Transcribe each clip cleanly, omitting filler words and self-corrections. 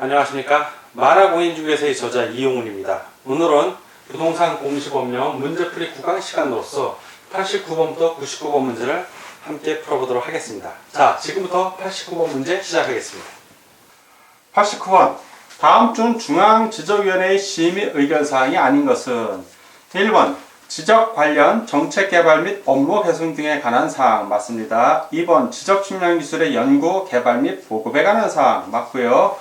안녕하십니까. 만화공인중개사의 저자 이용훈입니다. 오늘은 부동산 공시법령 문제풀이 구강 시간으로서 89번부터 99번 문제를 함께 풀어보도록 하겠습니다. 자, 지금부터 89번 문제 시작하겠습니다. 89번. 다음 중 중앙지적위원회의 심의 의견사항이 아닌 것은 1번 지적 관련 정책 개발 및 업무 배송 등에 관한 사항 맞습니다. 2번 지적 측량 기술의 연구, 개발 및 보급에 관한 사항 맞고요.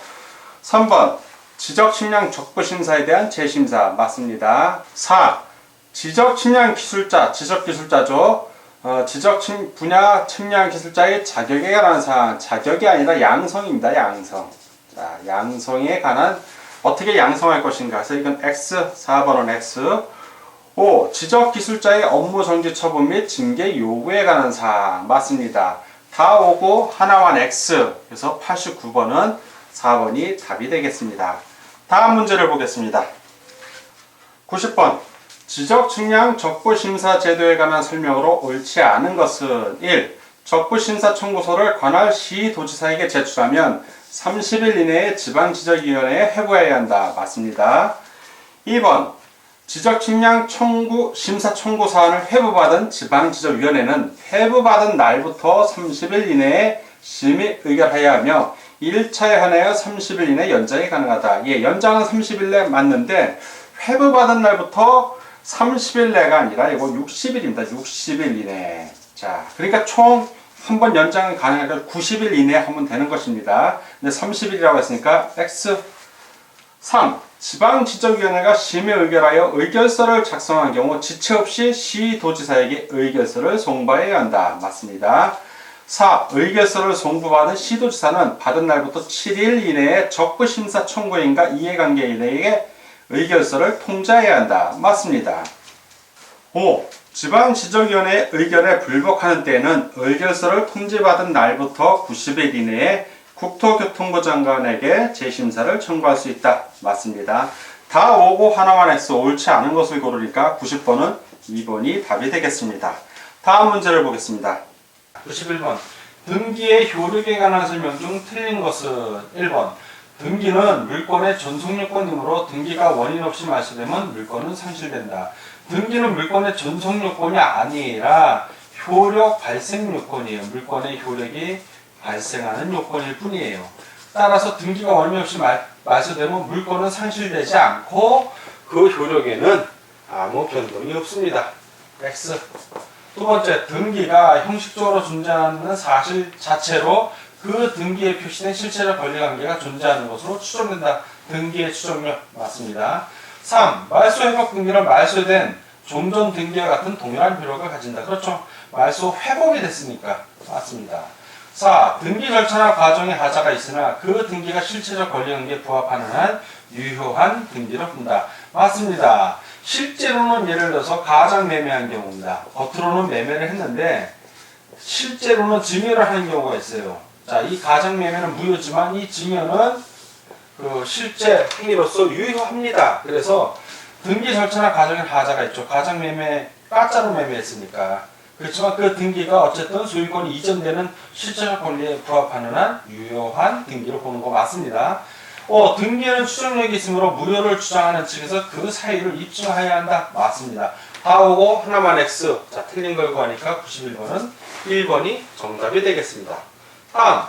3번 지적 측량 적부 심사에 대한 재심사 맞습니다. 4. 지적 측량 기술자, 지적 기술자죠. 지적 분야 측량 기술자의 자격에 관한 사항, 자격이 아니라 양성입니다. 양성. 자, 양성에 관한 어떻게 양성할 것인가. 그래서 이건 X, 4번은 X. 5. 지적 기술자의 업무 정지 처분 및 징계 요구에 관한 사항 맞습니다. 다 오고 하나만 X. 그래서 89번은 4번이 답이 되겠습니다. 다음 문제를 보겠습니다. 90번. 지적 측량 적부 심사 제도에 관한 설명으로 옳지 않은 것은 1. 적부 심사 청구서를 관할 시도지사에게 제출하면 30일 이내에 지방지적위원회에 회부해야 한다. 맞습니다. 2번. 지적 측량 심사 청구 사안을 회부받은 지방지적위원회는 회부받은 날부터 30일 이내에 심의 의결하여야 하며 1차에 한하여 30일 이내 연장이 가능하다. 예, 연장은 30일 내 맞는데 회부받은 날부터 30일 내가 아니라 이거 60일입니다. 60일 이내. 자, 그러니까 총 한 번 연장은 가능하니까 90일 이내에 하면 되는 것입니다. 근데 30일이라고 했으니까 X. 3. 지방지적위원회가 심의 의결하여 의결서를 작성한 경우 지체 없이 시도지사에게 의결서를 송부해야 한다. 맞습니다. 4. 의결서를 송부받은 시도지사는 받은 날부터 7일 이내에 적부심사 청구인과 이해관계인에게 의결서를 통지해야 한다. 맞습니다. 5. 지방지적위원회의 의견에 불복하는 때에는 의결서를 통지받은 날부터 90일 이내에 국토교통부 장관에게 재심사를 청구할 수 있다. 맞습니다. 다 오고 하나만 X 옳지 않은 것을 고르니까 90번은 2번이 답이 되겠습니다. 다음 문제를 보겠습니다. 91번. 등기의 효력에 관한 설명 중 틀린 것은 1번. 등기는 물권의 전속요건이므로 등기가 원인 없이 말소되면 물권은 상실된다. 등기는 물권의 전속요건이 아니라 효력 발생 요건이에요. 물권의 효력이 발생하는 요건일 뿐이에요. 따라서 등기가 원인 없이 말소되면 물권은 상실되지 않고 그 효력에는 아무 변동이 없습니다. X. 두 번째, 등기가 형식적으로 존재하는 사실 자체로 그 등기에 표시된 실체적 권리관계가 존재하는 것으로 추정된다. 등기의 추정력 맞습니다. 3. 말소 회복 등기는 말소된 종전 등기와 같은 동일한 효력을 가진다. 그렇죠. 말소 회복이 됐으니까 맞습니다. 4. 등기 절차나 과정에 하자가 있으나 그 등기가 실체적 권리관계에 부합하는 한 유효한 등기를 본다. 맞습니다. 실제로는 예를 들어서 가장 매매한 경우입니다. 겉으로는 매매를 했는데 실제로는 증여를 하는 경우가 있어요. 자, 이 가장 매매는 무효지만 이 증여는 그 실제 행위로서 유효합니다. 그래서 등기 절차나 과정에 하자가 있죠. 가장 매매, 가짜로 매매했으니까. 그렇지만 그 등기가 어쨌든 소유권이 이전되는 실체적 권리에 부합하는 한 유효한 등기로 보는 거 맞습니다. 등기에는 추정력이 있으므로 무효를 주장하는 측에서 그 사유를 입증해야 한다. 맞습니다. 다 오고 하나만 X. 자, 틀린 걸 구하니까 91번은 1번이 정답이 되겠습니다. 다음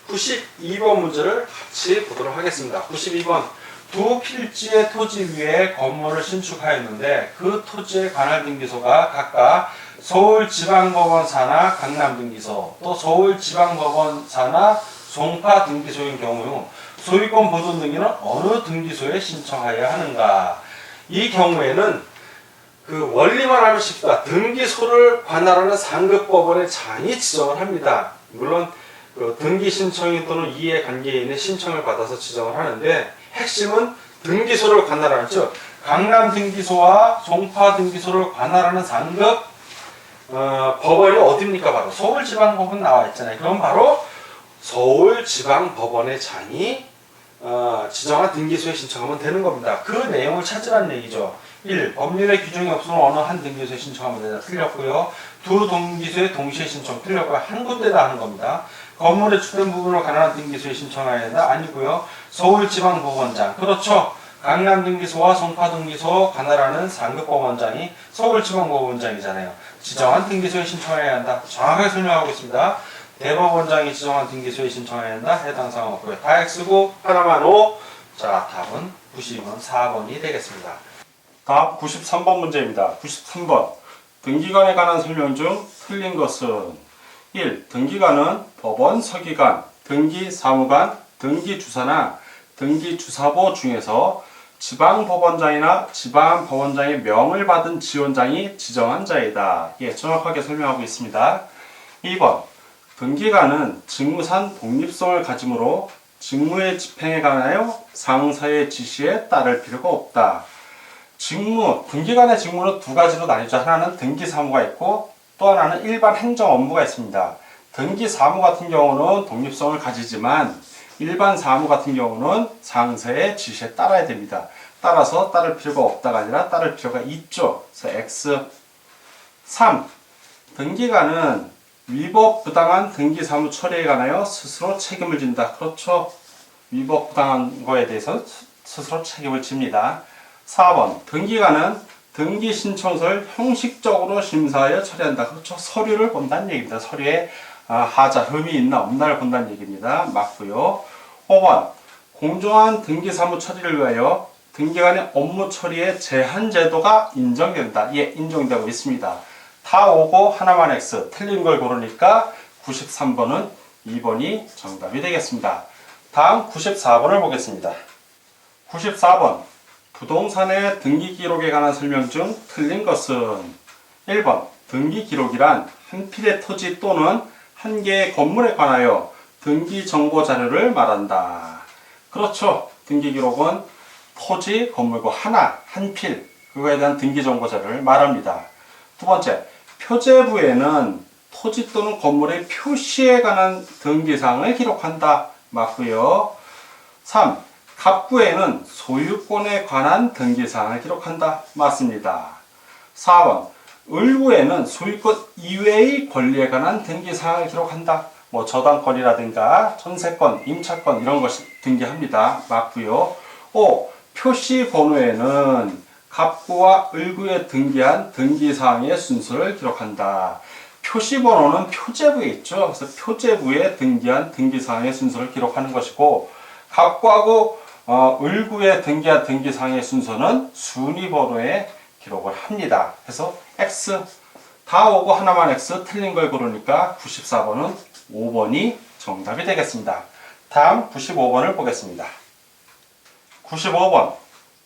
92번 문제를 같이 보도록 하겠습니다. 92번. 두 필지의 토지 위에 건물을 신축하였는데 그 토지의 관할 등기소가 각각 서울지방법원 산하 강남등기소 또 서울지방법원 산하 송파 등기소인 경우 소유권 보존 등기는 어느 등기소에 신청하여야 하는가. 이 경우에는 그 원리만 알면 쉽다. 등기소를 관할하는 상급법원의 장이 지정을 합니다. 물론 그 등기 신청인 또는 이해관계인의 신청을 받아서 지정을 하는데 핵심은 등기소를 관할하는 즉 강남 등기소와 송파 등기소를 관할하는 상급 법원이 어디입니까? 바로 서울지방법원 나와 있잖아요. 그럼 바로 서울지방법원의 장이 지정한 등기소에 신청하면 되는 겁니다. 그 내용을 찾으라는 얘기죠. 1. 법률의 규정이 없으면 어느 한 등기소에 신청하면 되다. 틀렸고요. 두 등기소에 동시에 신청 틀렸고요. 한 군데다 하는 겁니다. 건물의 주된 부분으로 관한 등기소에 신청해야 된다? 아니고요. 서울지방법원장. 그렇죠. 강남등기소와 송파등기소 관할하는 상급법원장이 서울지방법원장이잖아요. 지정한 등기소에 신청해야 한다. 정확하게 설명하고 있습니다. 대법원장이 지정한 등기소에 신청해야 한다. 해당 사항 없고요. 다 X고 하나만 O. 자, 답은 92번 4번이 되겠습니다. 다음 93번 문제입니다. 93번. 등기관에 관한 설명 중 틀린 것은 1. 등기관은 법원 서기관, 등기사무관, 등기주사나 등기주사보 중에서 지방법원장이나 지방법원장의 명을 받은 지원장이 지정한 자이다. 예, 정확하게 설명하고 있습니다. 2번. 등기관은 직무상 독립성을 가지므로 직무의 집행에 관하여 상사의 지시에 따를 필요가 없다. 등기관의 직무는 두 가지로 나뉘죠. 하나는 등기사무가 있고 또 하나는 일반 행정 업무가 있습니다. 등기사무 같은 경우는 독립성을 가지지만 일반 사무 같은 경우는 상사의 지시에 따라야 됩니다. 따라서 따를 필요가 없다가 아니라 따를 필요가 있죠. 그래서 X. 3. 등기관은 위법 부당한 등기사무 처리에 관하여 스스로 책임을 진다. 그렇죠. 위법 부당한 거에 대해서 스스로 책임을 집니다. 4번. 등기관은 등기 신청서를 형식적으로 심사하여 처리한다. 그렇죠. 서류를 본다는 얘기입니다. 서류에 하자, 흠이 있나 없나를 본다는 얘기입니다. 맞고요. 5번. 공정한 등기사무 처리를 위하여 등기관의 업무 처리에 제한 제도가 인정된다. 예, 인정되고 있습니다. 다 오고 하나만 X. 틀린 걸 고르니까 93번은 2번이 정답이 되겠습니다. 다음 94번을 보겠습니다. 94번. 부동산의 등기 기록에 관한 설명 중 틀린 것은 1번. 등기 기록이란 한 필의 토지 또는 한 개의 건물에 관하여 등기 정보 자료를 말한다. 그렇죠. 등기 기록은 토지, 건물과 한 필, 그거에 대한 등기 정보 자료를 말합니다. 두 번째, 표제부에는 토지 또는 건물의 표시에 관한 등기사항을 기록한다. 맞고요. 3. 갑구에는 소유권에 관한 등기사항을 기록한다. 맞습니다. 4번. 을구에는 소유권 이외의 권리에 관한 등기사항을 기록한다. 뭐 저당권이라든가 전세권, 임차권 이런 것이 등기합니다. 맞고요. 5. 표시번호에는 갑구와 을구에 등기한 등기사항의 순서를 기록한다. 표시번호는 표제부에 있죠. 그래서 표제부에 등기한 등기사항의 순서를 기록하는 것이고 갑구하고 을구에 등기한 등기사항의 순서는 순위번호에 기록을 합니다. 그래서 X 다 오고 하나만 X 틀린 걸 고르니까 94번은 5번이 정답이 되겠습니다. 다음 95번을 보겠습니다. 95번.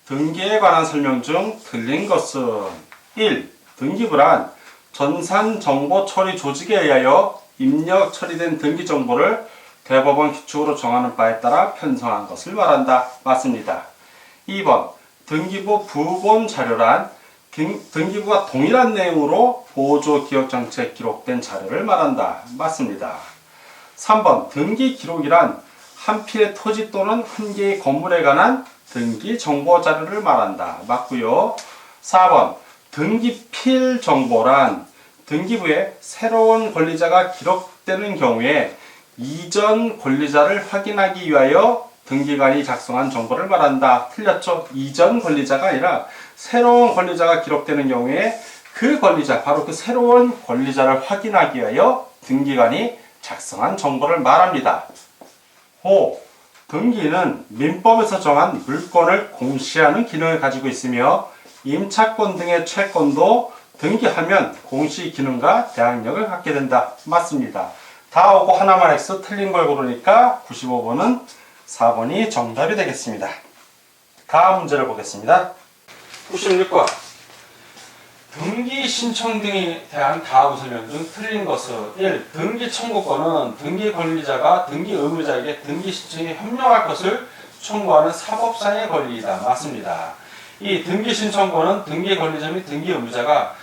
등기에 관한 설명 중 틀린 것은 1. 등기부란 전산정보 처리 조직에 의하여 입력 처리된 등기 정보를 대법원 규칙으로 정하는 바에 따라 편성한 것을 말한다. 맞습니다. 2번. 등기부 부본 자료란 등기부가 동일한 내용으로 보조 기억장치에 기록된 자료를 말한다. 맞습니다. 3번. 등기 기록이란 한 필의 토지 또는 한 개의 건물에 관한 등기 정보 자료를 말한다. 맞고요. 4번. 등기필 정보란 등기부에 새로운 권리자가 기록되는 경우에 이전 권리자를 확인하기 위하여 등기관이 작성한 정보를 말한다. 틀렸죠? 이전 권리자가 아니라 새로운 권리자가 기록되는 경우에 그 권리자, 바로 그 새로운 권리자를 확인하기 위하여 등기관이 작성한 정보를 말합니다. 5. 등기는 민법에서 정한 물권을 공시하는 기능을 가지고 있으며 임차권 등의 채권도 등기하면 공시 기능과 대항력을 갖게 된다. 맞습니다. 다 오고 하나만 X 틀린 걸 고르니까 95번은 4번이 정답이 되겠습니다. 다음 문제를 보겠습니다. 96번. 등기 신청 등에 대한 다음 설명 중 틀린 것은 1. 등기 청구권은 등기 권리자가 등기 의무자에게 등기 신청에 협력할 것을 청구하는 사법상의 권리이다. 맞습니다. 이 등기 신청권은 등기 권리자 및 등기 의무자가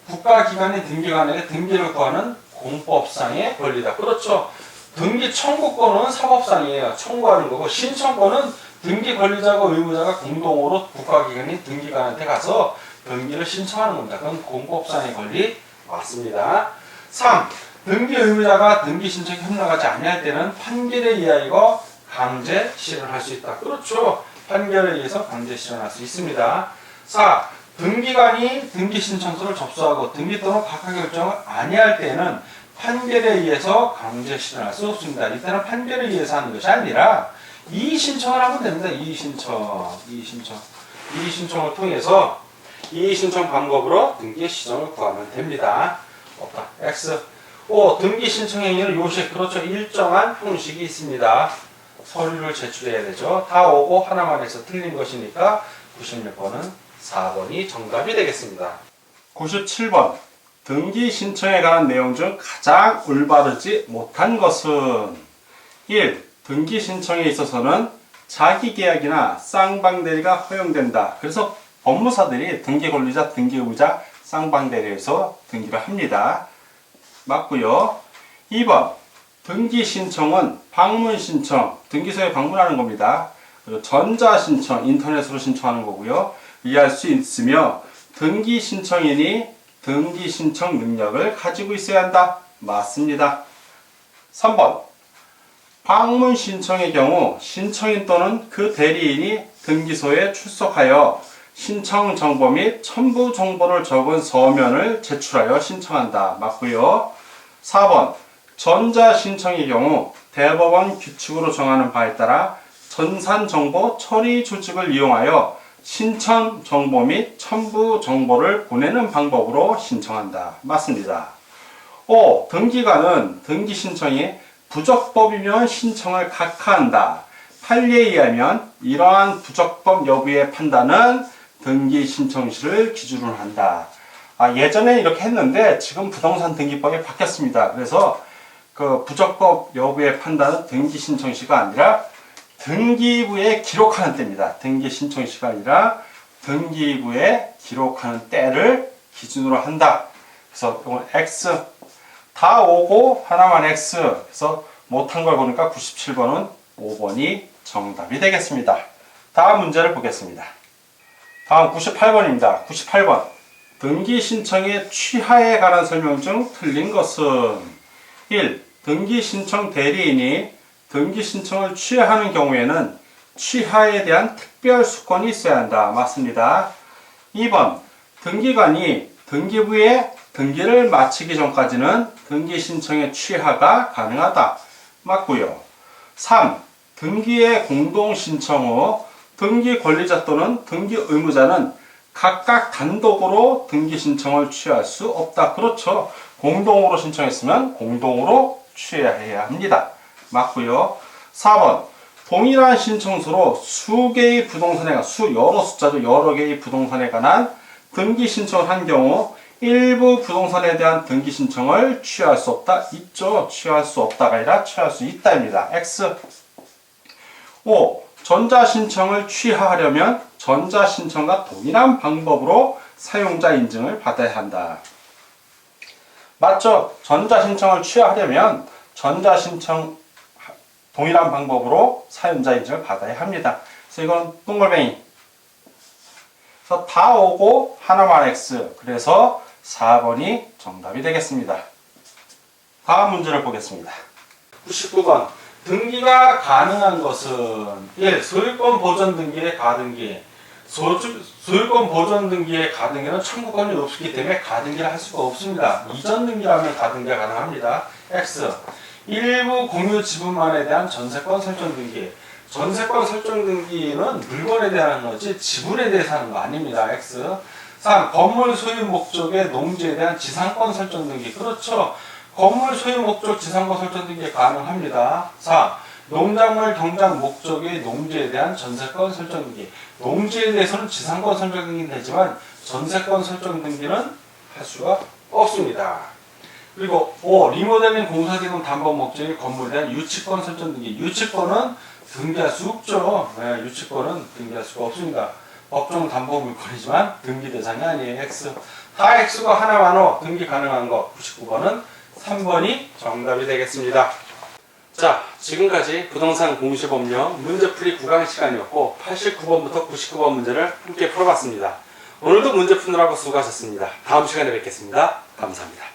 국가기관인 등기관에게 등기를 구하는 공법상의 권리다. 그렇죠. 등기 청구권은 사법상이에요. 청구하는 거고 신청권은 등기 권리자가 의무자가 공동으로 국가기관인 등기관한테 가서 등기를 신청하는 겁니다. 그건 공법상의 권리 맞습니다. 3. 등기 의무자가 등기 신청에 협력하지 아니할 때는 판결에 의하여 강제 실현할 수 있다. 그렇죠. 판결에 의해서 강제 실현할 수 있습니다. 4. 등기관이 등기 신청서를 접수하고 등기 또는 각하 결정을 아니할 때는 판결에 의해서 강제 실현할 수 없습니다. 이때는 판결에 의해서 하는 것이 아니라 이의 신청을 하면 됩니다. 이의 신청을 통해서 이의 신청 방법으로 등기 시정을 구하면 됩니다. 없다. X. 5. 등기 신청 행위는 요식. 그렇죠. 일정한 형식이 있습니다. 서류를 제출해야 되죠. 다 오고 하나만 해서 틀린 것이니까 96번은 4번이 정답이 되겠습니다. 97번. 등기 신청에 관한 내용 중 가장 올바르지 못한 것은 1. 등기 신청에 있어서는 자기계약이나 쌍방대리가 허용된다. 그래서 법무사들이 등기권리자, 등기의무자, 쌍방대리에서 등기를 합니다. 맞고요. 2번. 등기 신청은 방문 신청, 등기소에 방문하는 겁니다. 그리고 전자 신청, 인터넷으로 신청하는 거고요. 이해할 수 있으며 등기 신청인이 등기 신청 능력을 가지고 있어야 한다. 맞습니다. 3번. 방문 신청의 경우 신청인 또는 그 대리인이 등기소에 출석하여 신청 정보 및 첨부 정보를 적은 서면을 제출하여 신청한다. 맞고요. 4번. 전자 신청의 경우 대법원 규칙으로 정하는 바에 따라 전산정보 처리 조직을 이용하여 신청 정보 및 첨부 정보를 보내는 방법으로 신청한다. 맞습니다. 5. 등기관은 등기 신청이 부적법이면 신청을 각하한다. 판례에 의하면 이러한 부적법 여부의 판단은 등기 신청시를 기준으로 한다. 예전에 이렇게 했는데 지금 부동산 등기법이 바뀌었습니다. 그래서 그 부적법 여부의 판단은 등기 신청시가 아니라 등기부에 기록하는 때입니다. 등기 신청시가 아니라 등기부에 기록하는 때를 기준으로 한다. 그래서 이건 X. 다 오고 하나만 X. 그래서 못한 걸 보니까 97번은 5번이 정답이 되겠습니다. 다음 문제를 보겠습니다. 다음 98번입니다. 98번. 등기 신청의 취하에 관한 설명 중 틀린 것은 1. 등기 신청 대리인이 등기 신청을 취하하는 경우에는 취하에 대한 특별 수권이 있어야 한다. 맞습니다. 2번. 등기관이 등기부에 등기를 마치기 전까지는 등기 신청의 취하가 가능하다. 맞고요. 3. 등기의 공동 신청 후 등기 권리자 또는 등기 의무자는 각각 단독으로 등기 신청을 취할 수 없다. 그렇죠. 공동으로 신청했으면 공동으로 취해야 합니다. 맞고요. 4번. 동일한 신청서로 수개의 부동산에 관한 여러 숫자죠. 여러 개의 부동산에 관한 등기 신청을 한 경우 일부 부동산에 대한 등기 신청을 취할 수 없다. 있죠. 취할 수 없다가 아니라 취할 수 있다입니다. X. 5. 전자신청을 취하하려면 전자신청과 동일한 방법으로 사용자 인증을 받아야 한다. 맞죠? 전자신청을 취하하려면 전자신청 동일한 방법으로 사용자 인증을 받아야 합니다. 그래서 이건 동글뱅이. 그래서 다 오고 하나만 X. 그래서 4번이 정답이 되겠습니다. 다음 문제를 보겠습니다. 99번. 등기가 가능한 것은 1. 소유권 보존 등기의 가등기. 소유권 보존 등기의 가등기는 청구권이 없기 때문에 가등기를 할 수가 없습니다. 이전 등기라면 가등기가 가능합니다. X. 일부 공유 지분만에 대한 전세권 설정 등기. 전세권 설정 등기는 물건에 대한 거지 지분에 대해서 하는 거 아닙니다. X. 3. 건물 소유 목적의 농지에 대한 지상권 설정 등기. 그렇죠. 건물 소유 목적 지상권 설정 등기 가능합니다. 4. 농작물 경작 목적의 농지에 대한 전세권 설정 등기. 농지에 대해서는 지상권 설정 등기는 되지만 전세권 설정 등기는 할 수가 없습니다. 그리고 5. 리모델링 공사기금 담보 목적의 건물에 대한 유치권 설정 등기. 유치권은 등기할 수 없죠. 네, 유치권은 등기할 수가 없습니다. 법정 담보 물건이지만 등기 대상이 아니에요. X. 다 X가 하나만으로 등기 가능한 거 99번은 3번이 정답이 되겠습니다. 자, 지금까지 부동산 공시법령 문제풀이 구강 시간이었고 89번부터 99번 문제를 함께 풀어봤습니다. 오늘도 문제 푸느라고 수고하셨습니다. 다음 시간에 뵙겠습니다. 감사합니다.